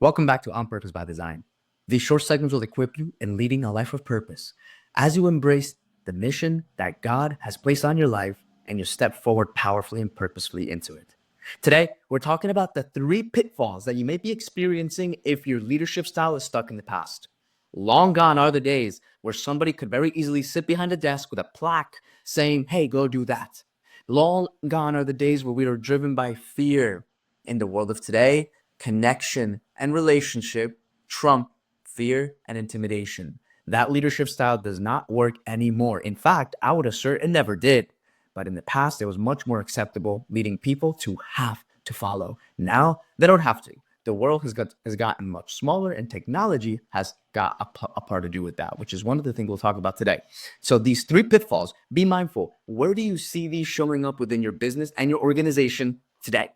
Welcome back to On Purpose by Design. These short segments will equip you in leading a life of purpose as you embrace the mission that God has placed on your life and you step forward powerfully and purposefully into it. Today, we're talking about the 3 pitfalls that you may be experiencing if your leadership style is stuck in the past. Long gone are the days where somebody could very easily sit behind a desk with a plaque saying, hey, go do that. Long gone are the days where we are driven by fear. In the world of today, connection and relationship trump fear and intimidation. That leadership style does not work anymore. In fact, I would assert it never did. But in the past, it was much more acceptable, leading people to have to follow. Now, they don't have to. The world has gotten much smaller, and technology has got a part to do with that, which is one of the things we'll talk about today. So these 3 pitfalls, be mindful. Where do you see these showing up within your business and your organization today?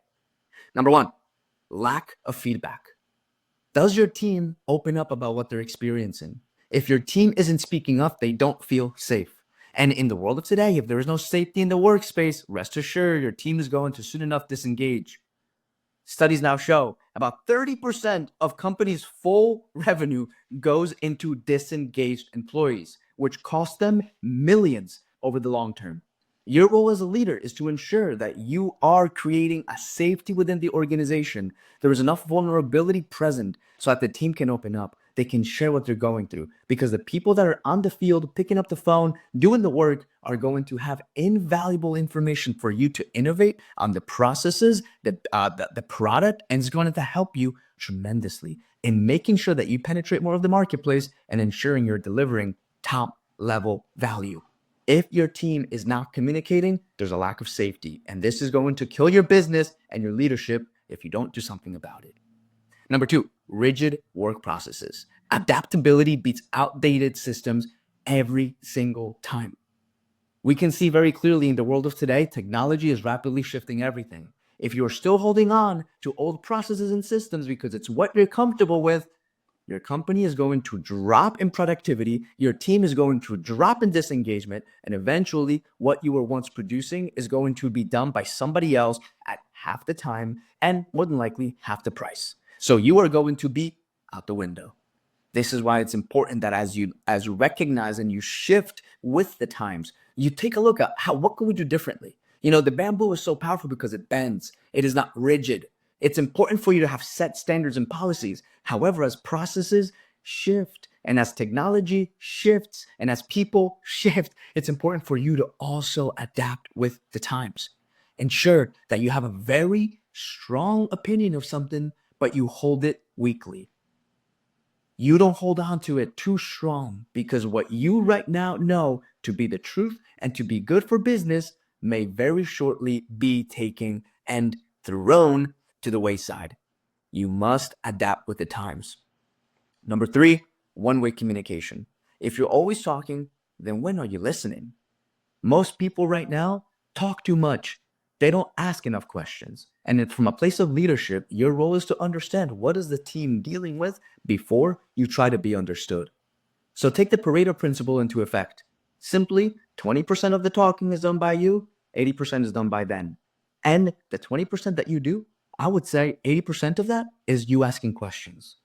Number 1, lack of feedback. Does your team open up about what they're experiencing? If your team isn't speaking up, they don't feel safe. And in the world of today, if there is no safety in the workspace, rest assured your team is going to soon enough disengage. Studies now show about 30% of companies' full revenue goes into disengaged employees, which costs them millions over the long term. Your role as a leader is to ensure that you are creating a safety within the organization. There is enough vulnerability present so that the team can open up. They can share what they're going through, because the people that are on the field, picking up the phone, doing the work, are going to have invaluable information for you to innovate on the processes, the product, and it's going to help you tremendously in making sure that you penetrate more of the marketplace and ensuring you're delivering top level value. If your team is not communicating, there's a lack of safety, and this is going to kill your business and your leadership if you don't do something about it. Number 2, rigid work processes. Adaptability beats outdated systems every single time. We can see very clearly in the world of today, technology is rapidly shifting everything. If you're still holding on to old processes and systems because it's what you're comfortable with, your company is going to drop in productivity, your team is going to drop in disengagement, and eventually what you were once producing is going to be done by somebody else at half the time and more than likely half the price. So you are going to be out the window. This is why it's important that as you recognize and you shift with the times, you take a look at what can we do differently. The bamboo is so powerful because it bends. It is not rigid. It's important for you to have set standards and policies. However, as processes shift and as technology shifts and as people shift, it's important for you to also adapt with the times. Ensure that you have a very strong opinion of something, but you hold it weakly. You don't hold on to it too strong, because what you right now know to be the truth and to be good for business may very shortly be taken and thrown to the wayside. You must adapt with the times. Number 3, one-way communication. If you're always talking, then when are you listening? Most people right now talk too much. They don't ask enough questions. And from a place of leadership, your role is to understand what is the team dealing with before you try to be understood. So take the Pareto principle into effect. Simply, 20% of the talking is done by you, 80% is done by them. And the 20% that you do, I would say 80% of that is you asking questions.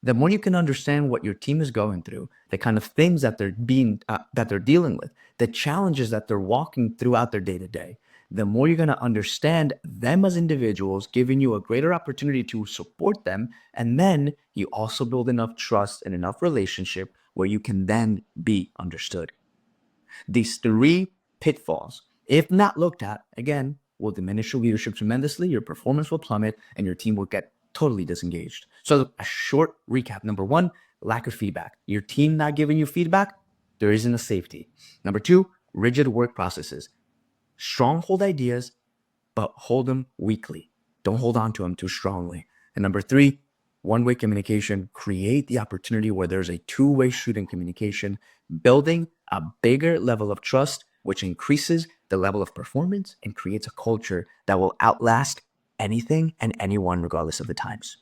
The more you can understand what your team is going through, the kind of things that they're dealing with, the challenges that they're walking throughout their day-to-day, the more you're going to understand them as individuals, giving you a greater opportunity to support them. And then you also build enough trust and enough relationship where you can then be understood. These 3 pitfalls, if not looked at, again, will diminish your leadership tremendously, your performance will plummet, and your team will get totally disengaged. So a short recap. Number 1, lack of feedback. Your team not giving you feedback, there isn't a safety. Number 2, rigid work processes. Stronghold ideas, but hold them weakly. Don't hold on to them too strongly. And number 3, one-way communication. Create the opportunity where there's a two-way street in communication, building a bigger level of trust, which increases the level of performance and creates a culture that will outlast anything and anyone regardless of the times.